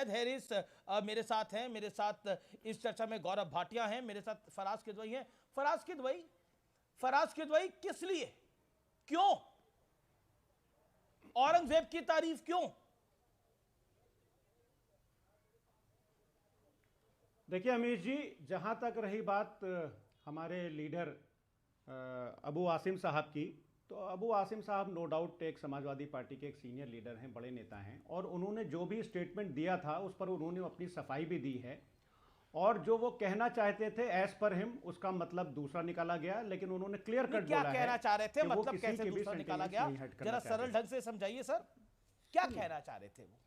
Zaid Harris मेरे साथ हैं, मेरे साथ इस चर्चा में गौरव भाटिया हैं, मेरे साथ फराज किदवई हैं। फराज किदवई, किस लिए, क्यों औरंगजेब की तारीफ क्यों? देखिए अमीर जी, जहां तक रही बात हमारे लीडर अबू आसिम साहब की, तो अबू आसिम साहब नो डाउट एक समाजवादी पार्टी के एक सीनियर लीडर हैं, बड़े नेता हैं, और उन्होंने जो भी स्टेटमेंट दिया था उस पर उन्होंने अपनी सफाई भी दी है, और जो वो कहना चाहते थे एज पर हिम उसका मतलब दूसरा निकाला गया, लेकिन उन्होंने क्लियर कट क्या बोला कहना है चाह रहे थे, कि वो मतलब किसी कैसे के भी दूसरा निकाला सेंटेंस गया, नहीं हट करना जरा चाहते सरल थे। ढंग से समझाइए सर, क्या कहना चाह रहे थे वो,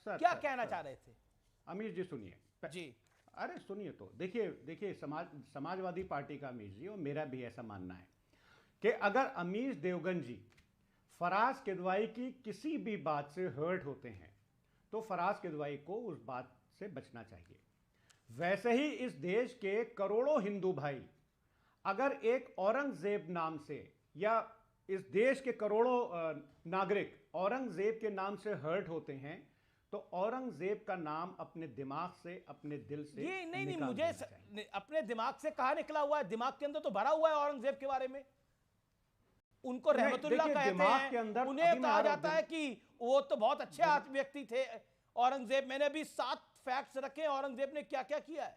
सर, क्या सर, कहना सर, चाह रहे थे? अमीर जी सुनिए जी अरे सुनिए, तो देखिए समाजवादी पार्टी का अमीर जी और मेरा भी ऐसा मानना है कि अगर अमीश देवगन जी फराज किदवाई की किसी भी बात से हर्ट होते हैं तो फराज किदवाई को उस बात से बचना चाहिए। वैसे ही इस देश के करोड़ों हिंदू भाई अगर एक औरंगजेब नाम से, या इस देश के करोड़ों नागरिक औरंगजेब के नाम से हर्ट होते हैं, तो औरंगजेब का नाम अपने दिमाग से, अपने दिल से ये नहीं निकाल मुझे देना चाहिए। अपने दिमाग से कहा निकला हुआ है, दिमाग के अंदर तो भरा हुआ है औरंगजेब के बारे में। उनको नहीं, रहमतुल्लाह देखिए कहते दिमाग के हैं, अंदर उन्हें अभी मैं कहा आ रहा जाता हूं है कि वो तो बहुत अच्छे व्यक्ति थे औरंगजेब। मैंने अभी 7 फैक्ट्स रखे औरंगजेब ने क्या क्या किया है,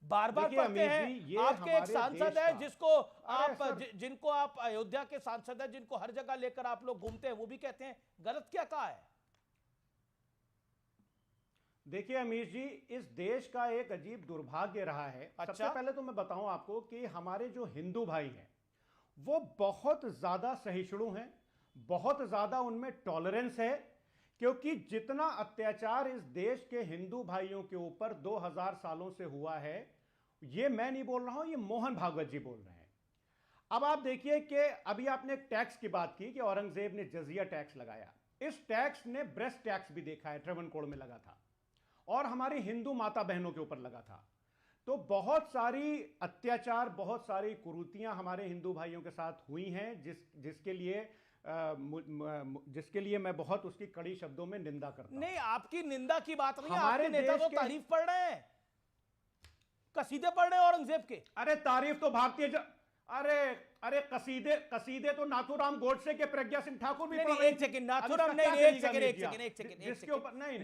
बार बार देखिए पढ़ते अमीर हैं। जी, ये आपके एक हमारे सांसद देश है का, जिसको अरे आप सर, जिनको आप अयोध्या के सांसद है, जिनको हर जगह लेकर आप लोग घूमते हैं, वो भी कहते हैं गलत क्या कहा है। देखिए अमीर जी, इस देश का एक अजीब दुर्भाग्य रहा है। अच्छा? सबसे पहले तो मैं बताऊं आपको कि हमारे जो हिंदू भाई हैं वो बहुत ज्यादा सहिष्णु हैं, बहुत ज्यादा उनमें टॉलरेंस है, क्योंकि जितना अत्याचार इस देश के हिंदू भाइयों के ऊपर 2000 सालों से हुआ है, ये मैं नहीं बोल रहा हूं, ये मोहन भागवत जी बोल रहे हैं। अब आप देखिए कि अभी आपने एक टैक्स की बात की कि औरंगजेब ने जजिया टैक्स लगाया। इस टैक्स ने ब्रेस्ट टैक्स भी देखा है, ट्रेवनकोर में लगा था और हमारी हिंदू माता बहनों के ऊपर लगा था। तो बहुत सारी अत्याचार, बहुत सारी कुरीतियां हमारे हिंदू भाइयों के साथ हुई हैं, जिसके लिए मैं बहुत उसकी कड़ी शब्दों में निंदा करता हूं। नहीं, आपकी निंदा की बात नहीं है, हमारे आपके नेता देश तो के तारीफ पढ़ रहे हैं, कसीदे पढ़ रहे हैं औरंगजेब के। अरे तारीफ तो अरे अरे कसीदे तो नाथूराम गोडसे के प्रज्ञा सिंह ठाकुर भी पढ़ रहे एक थे। सेकंड, अब नाथूराम इसका नहीं, क्या एक करेगा सेकंड, मीडिया? जिसके ऊपर नहीं,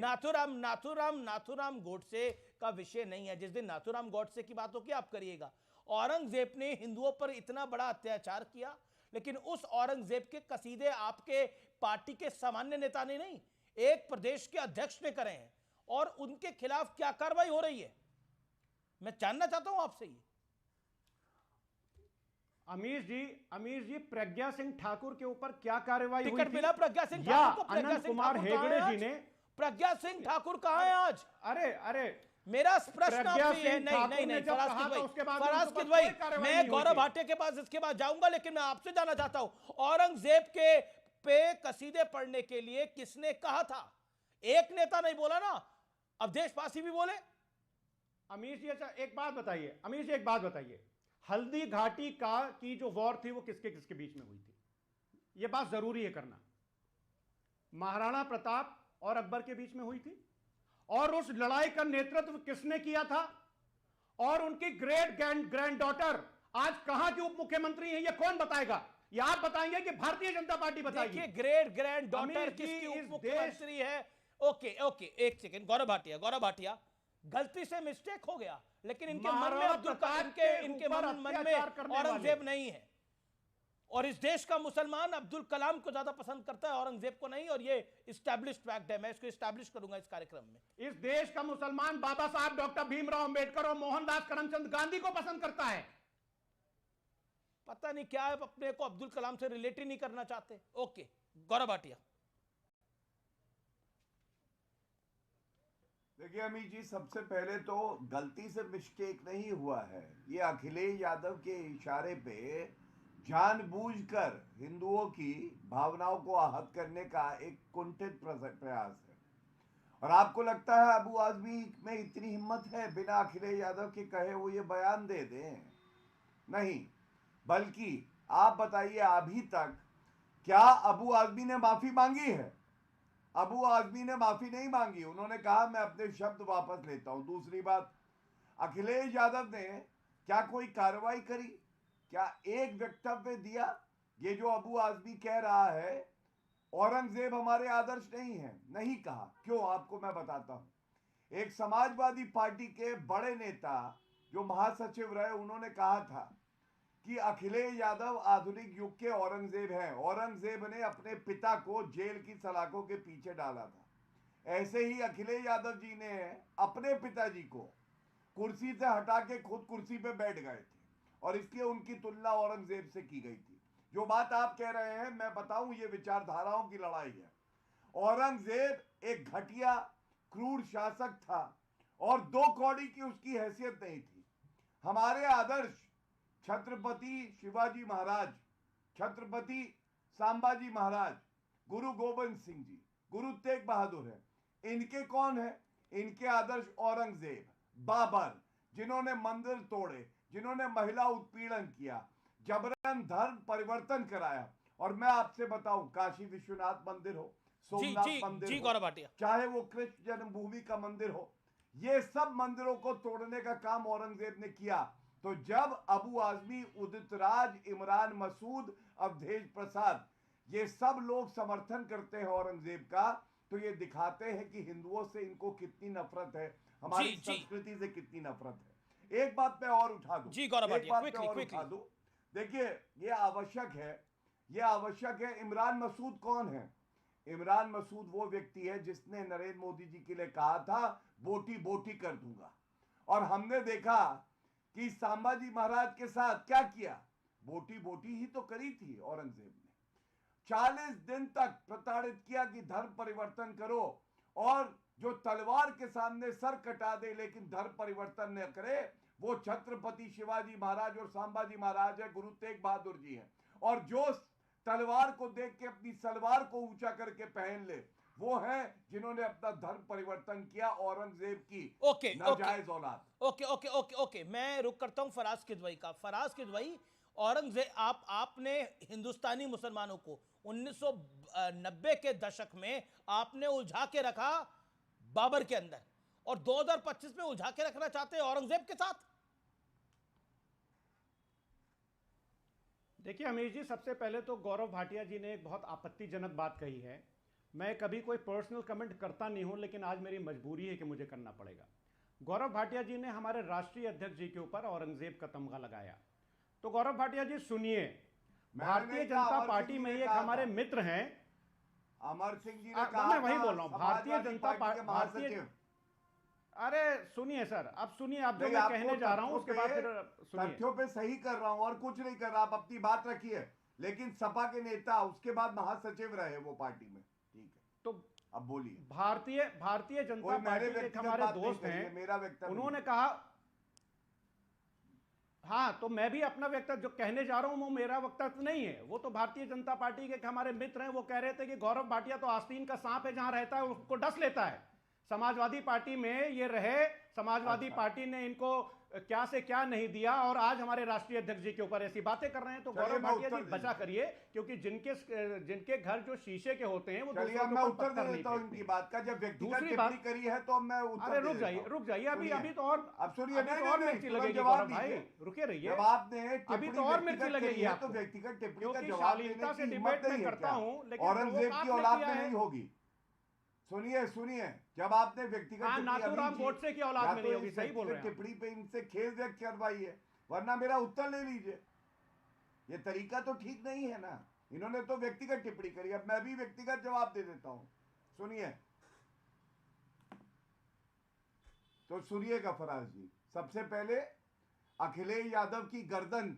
नाथूराम गोडसे का विषय नहीं है। जिस दिन नाथूराम गोडसे की बात होगी आप करिएगा। औरंगजेब ने हिंदुओं पर इतना बड़ा अत्याचार किया, लेकिन उस औरंगजेब के कसीदे आपके पार्टी के सामान्य नेता ने नहीं, एक प्रदेश के अध्यक्ष ने करे हैं, और उनके खिलाफ क्या कार्रवाई हो रही है मैं जानना चाहता हूं आपसे। ये अमीर जी प्रज्ञा सिंह ठाकुर के ऊपर क्या कार्रवाई हुई टिकट थी? मिला प्रज्ञा सिंह या ठाकुर को? अनंत कुमार हेगड़े जी ने? प्रज्ञा सिंह ठाकुर कहां है आज? अरे मेरा प्रश्न आपसे है। नहीं, फराज किदवई, मैं गौरव भाटिया के पास इसके बाद जाऊंगा, लेकिन मैं आपसे जानना चाहता हूं औरंगजेब के पे कसीदे पढ़ने के लिए किसने कहा था? एक नेता नहीं बोला ना, अवधेश पासी भी बोले। अमीर जी अच्छा एक बात बताइए, हल्दी घाटी की जो वॉर थी वो किसके किसके बीच में हुई थी? ये बात जरूरी है करना। महाराणा प्रताप और अकबर के बीच में हुई थी, और उस लड़ाई का नेतृत्व किसने किया था? और उनकी ग्रेट ग्रैंड डॉटर आज कहां की उप मुख्यमंत्री है, ये कौन बताएगा? ये आप बताएंगे कि भारतीय जनता पार्टी बताएगी? देखिए, ग्रेट ग्रैंड डॉटर किसकी उप मुख्यमंत्री है? ओके, एक सेकंड, गौरव भाटिया, गलती से मिस्टेक हो गया, लेकिन इनके मन में इनके मन में औरंगजेब नहीं है, और इस देश का मुसलमान अब्दुल कलाम को ज्यादा पसंद करता है, औरंगजेब को नहीं, और ये इस्टेब्लिश्ड फैक्ट है। मैं इसको इस्टेब्लिश करूंगा इस कार्यक्रम में। इस देश का मुसलमान बाबा साहब डॉक्टर भीमराव अंबेडकर और मोहनदास करमचंद गांधी को पसंद करता है। पता नहीं क्या है, अपने को अब्दुल कलाम से रिलेट ही नहीं करना चाहते। ओके, गौरव भाटिया। देखिए अमीर जी, सबसे पहले तो गलती से मिस्टेक नहीं हुआ है, ये अखिलेश यादव के इशारे पे जानबूझकर हिंदुओं की भावनाओं को आहत करने का एक कुंठित प्रयास है। और आपको लगता है अबू आजमी में इतनी हिम्मत है बिना अखिलेश यादव के कहे वो ये बयान दे दें? नहीं, बल्कि आप बताइए, अभी तक क्या अबू आजमी ने माफी मांगी है? अबू आजमी ने माफी नहीं मांगी, उन्होंने कहा मैं अपने शब्द वापस लेता हूं। दूसरी बात, अखिलेश यादव ने क्या कोई कार्रवाई करी? क्या एक वक्तव्य दिया? ये जो अबू आजमी कह रहा है औरंगजेब हमारे आदर्श नहीं है, नहीं कहा। क्यों? आपको मैं बताता हूं। एक समाजवादी पार्टी के बड़े नेता जो महासचिव रहे, उन्होंने कहा था कि अखिलेश यादव आधुनिक युग के औरंगजेब हैं। औरंगजेब ने अपने पिता को जेल की सलाखों के पीछे डाला था। ऐसे ही अखिलेश यादव जी ने अपने पिताजी को कुर्सी से हटा के खुद कुर्सी पे बैठ गए थे, और इसलिए उनकी तुलना औरंगजेब से की गई थी। जो बात आप कह रहे हैं, मैं बताऊं, ये विचारधाराओं की लड़ाई है। औरंगजेब एक घटिया क्रूर शासक था और दो कौड़ी की उसकी हैसियत नहीं थी। हमारे आदर्श छत्रपति शिवाजी महाराज, छत्रपति संभाजी महाराज, गुरु गोविंद सिंह जी, गुरु तेग बहादुर है। इनके कौन है? इनके आदर्श औरंगजेब, बाबर, जिन्होंने मंदिर तोड़े, जिन्होंने महिला उत्पीड़न किया, जबरन धर्म परिवर्तन कराया। और मैं आपसे बताऊं, काशी विश्वनाथ मंदिर हो, सोमनाथ मंदिर जी हो, गौरव भाटिया, चाहे वो कृष्ण जन्मभूमि का मंदिर हो, ये सब मंदिरों को तोड़ने का काम औरंगजेब ने किया। तो जब अबू आजमी, उदित राज, इमरान मसूद, अवधेश प्रसाद, ये सब लोग समर्थन करते हैं औरंगजेब का, तो ये दिखाते हैं कि हिंदुओं से इनको कितनी नफरत है, हमारी संस्कृति से कितनी नफरत है। एक बात मैं और उठा दूं, जी गौरव भाटिया, क्विकली। देखिए, ये आवश्यक है, ये आवश्यक है। इमरान मसूद कौन है? इमरान मसूद वो व्यक्ति है जिसने नरेंद्र मोदी जी के लिए कहा था बोटी बोटी कर दूंगा, और हमने देखा कि संभाजी महाराज के साथ क्या किया, बोटी बोटी ही तो करी थी औरंगजेब ने। 40 दिन तक प्रताड़ित किया कि धर्म परिवर्तन करो, और जो तलवार के सामने सर कटा दे लेकिन धर्म परिवर्तन न करे, वो छत्रपति शिवाजी महाराज और संभाजी महाराज है, गुरु तेग बहादुर जी हैं। और जो तलवार को देख के अपनी सलवार को ऊंचा करके पहन ले, वो हैं जिन्होंने अपना धर्म परिवर्तन किया, औरंगजेब की नाजायज औलाद। ओके ओके ओके ओके, मैं रुक करता हूं फराज किदवई का। फराज किदवई, औरंगजेब, आपने हिंदुस्तानी मुसलमानों को 1990 के दशक में आपने उलझा के रखा बाबर के अंदर, और 2025 में उलझा के रखना चाहते हैं औरंगजेब के साथ। देखिए अमीर जी, सबसे पहले तो गौरव भाटिया जी ने एक बहुत आपत्तिजनक बात कही है। मैं कभी कोई पर्सनल कमेंट करता नहीं हूं, लेकिन आज मेरी मजबूरी है कि मुझे करना पड़ेगा। गौरव भाटिया जी ने हमारे राष्ट्रीय अध्यक्ष जी के ऊपर औरंगजेब का तमगा लगाया। तो गौरव भाटिया जी सुनिए, भारतीय जनता पार्टी में एक हमारे मित्र हैं अमर सिंह जी ने कहा, मैं वही बोल रहा हूं, भारतीय जनता पार्टी। अरे सुनिए सर, अब सुनिए, आप जो मैं कहने जा रहा हूं उसके बाद फिर सुनिए। तथ्यों पे सही कर रहा हूं और कुछ नहीं कर रहा, आप अपनी बात रखिए। लेकिन सपा के नेता, उसके बाद महासचिव रहे वो पार्टी में, ठीक है, तो अब बोलिए। भारतीय जनता पार्टी के हमारे दोस्त हैं, मेरा वक्तव्य उन्होंने कहा, हाँ, तो मैं भी अपना वक्तव्य जो कहने जा रहा हूं वो मेरा वक्तव्य नहीं है, वो तो भारतीय जनता पार्टी के हमारे मित्र हैं। वो कह रहे थे कि गौरव भाटिया तो आस्तीन का सांप है, जहां रहता है उसको डस लेता है। समाजवादी पार्टी में ये रहे, समाजवादी पार्टी ने इनको क्या से क्या नहीं दिया, और आज हमारे राष्ट्रीय अध्यक्ष जी के ऊपर ऐसी बातें कर रहे हैं। तो गौरव भाटिया जी बचा करिए, क्योंकि जिनके घर जो शीशे के होते हैं वो दूसरों के ऊपर पत्थर नहीं फेंकते। इनकी बात का जब व्यक्तिगत टिप्पणी करी है तो मैं उत्तर। अरे रुक जाइए, अभी तो और, अब सुनिए, और मिर्ची लगेगी गौरव भाई, रुके रहिए। जब आपने अभी तो और मिर्ची लगेगी तो व्यक्तिगत टिप्पणी का जवाब देने की हिम्मत नहीं करता हूं, लेकिन औरंगजेब की औलाद में नहीं होगी। सुनिए, जब आपने व्यक्तिगत नाथूराम गोडसे की औलाद में नहीं होगी, सही बोल रहे हैं। टिप्पणी पे इनसे खेद व्यक्त करवाई है, वरना मेरा उत्तर ले लीजिए। ये तरीका तो ठीक नहीं है ना। इन्होंने तो व्यक्तिगत टिप्पणी करी, अब मैं भी व्यक्तिगत जवाब दे देता हूं। सुनिए, तो सुनिएगा फराज जी। सबसे पहले अखिलेश यादव की गर्दन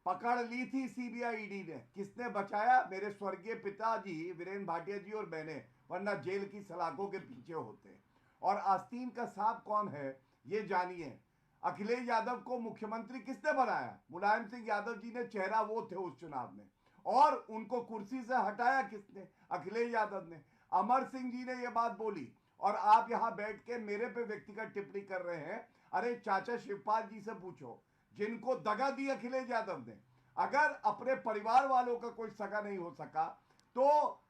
पकड़ ली थी सीबीआई ईडी ने। किसने बचाया? मेरे स्वर्गीय पिताजी वीरेंद्र भाटिया जी और मैंने, वरना जेल की सलाखों के पीछे होते। और आस्तीन का सांप कौन है ये जानिए। अखिलेश यादव को मुख्यमंत्री किसने बनाया? मुलायम सिंह यादव जी ने चेहरा वो थे उस चुनाव में, और उनको कुर्सी से हटाया किसने? अखिलेश यादव ने। अमर सिंह जी ने ये बात बोली, और आप यहां बैठ के मेरे पे व्यक्तिगत टिप्पणी कर रहे हैं। अरे चाचा शिवपाल जी से पूछो, जिनको दगा दी अखिलेश यादव ने। अगर अपने परिवार वालों का कोई सगा नहीं हो सका तो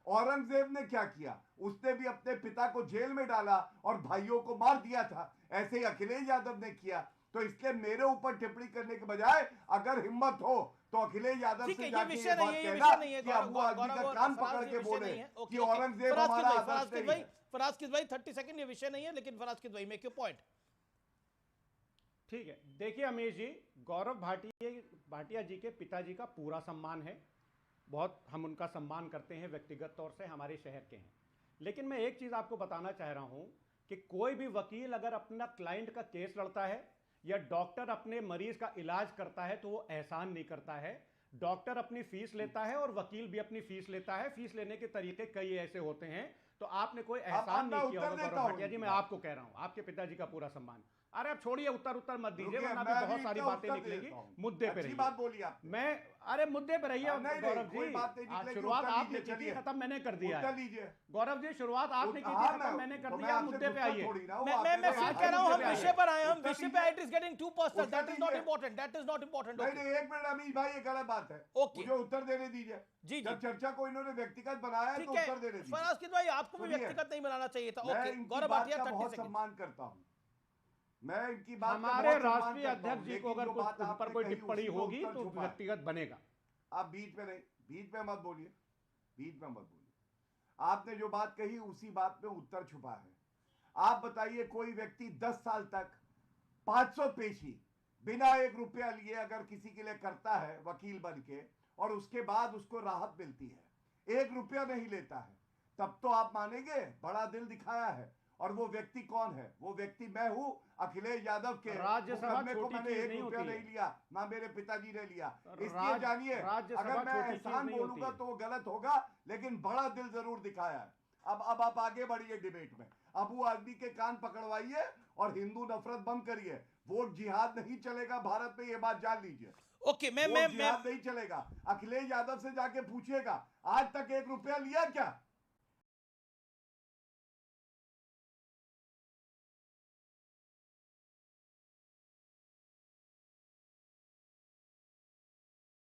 औरंगजेब ने क्या किया, उसने भी अपने पिता को जेल में डाला और भाइयों को मार दिया था। ऐसे ही अखिलेश यादव ने किया। तो इसलिए मेरे ऊपर टिप्पणी करने के बजाय अगर हिम्मत हो तो अखिलेश यादव ठीक है, से ये जाके विषय ये नहीं बात है, ये कहना विषय नहीं है कि अबू आदमी का गौरव कान फराज, पकड़ ये के विषय बोले नहीं है। कि ओके, औरंगजेब फराज हमारा किदवई, आदर्श नहीं है। फराज किदवई 30 सेकंड, ये विषय नहीं है, लेकिन Faraz Kidwai make your point. ठीक है, देखिए अमीश जी, गौरव भाटिया जी के पिताजी का पूरा सम्मान है, बहुत हम उनका सम्मान करते हैं, व्यक्तिगत तौर से हमारे शहर के हैं। लेकिन मैं एक चीज आपको बताना चाह रहा हूं कि कोई भी वकील अगर अपना क्लाइंट का केस लड़ता है या डॉक्टर अपने मरीज का इलाज करता है तो वो एहसान नहीं करता है। डॉक्टर अपनी फीस लेता है और वकील भी अपनी फीस लेता है। फीस लेने के तरीके कई ऐसे होते हैं, तो आपने कोई एहसान नहीं किया होगा गौरव भाटिया जी। मैं आपको कह रहा हूं, आपके पिताजी का पूरा सम्मान। अरे आप छोड़िए, उत्तर मत दीजिए, वरना भी बहुत सारी बातें निकलेंगी। मुद्दे पे रहिए। बात बोली आप। मैं अरे मुद्दे पे रहिए गौरव जी। शुरुआत आपने की थी, खत्म मैंने कर दिया है। गौरव जी, शुरुआत आपने की थी, खत्म मैंने कर दिया। मुद्दे पे आइए। मैं फिर कह रहा हूं, हम विषय पर आए, हम विषय पे, it is getting too personal, that is not important, that is not important. नहीं, एक मिनट अमीश भाई, ये गलत बात है। ओके, मुझे उत्तर देने दीजिए। जी जब चर्चा को इन्होंने व्यक्तिगत बनाया है तो उत्तर देने दीजिए। फराज किदवई, आपको भी व्यक्तिगत नहीं बनाना चाहिए था। ओके, गौरव भाटिया 30 बहुत सेकंड। सम्मान करता हूं मैं, इनकी बात हमारे राष्ट्रीय अध्यक्ष जी को अगर उन पर कोई टिप्पणी होगी तो व्यक्तिगत बनेगा। आप बीच में नहीं, बीच में मत बोलिए, बीच में मत बोलिए। आपने जो बात कही उसी बात में उत्तर छुपा है। आप बताइए, कोई व्यक्ति 10 साल तक 500 पेशी बिना 1 रुपया लिए अगर किसी के लिए करता है वकील बन के, और उसके बाद उसको राहत मिलती है, 1 रुपया नहीं लेता है, तब तो आप मानेंगे बड़ा दिल दिखाया है। और वो व्यक्ति कौन है? वो व्यक्ति मैं हूं, अखिलेश यादव के राज्यसभा को छोटी मैंने चीज 1 नहीं रुपया होती नहीं है। लिया, ना मेरे पिताजी ने लिया। इसलिए जानिए, अगर मैं एहसान बोलूंगा तो वो गलत होगा, लेकिन बड़ा दिल जरूर दिखाया है। अब आप आगे बढ़िए डिबेट में। अबू आदमी के कान पकड़वाइए और हिंदू नफरत बंद करिए। वोट जिहाद नहीं चलेगा भारत में, ये बात जान लीजिए। ओके, मैं जिहाद नहीं चलेगा। अखिलेश यादव से जाके पूछिएगा, आज तक 1 रुपया लिया क्या?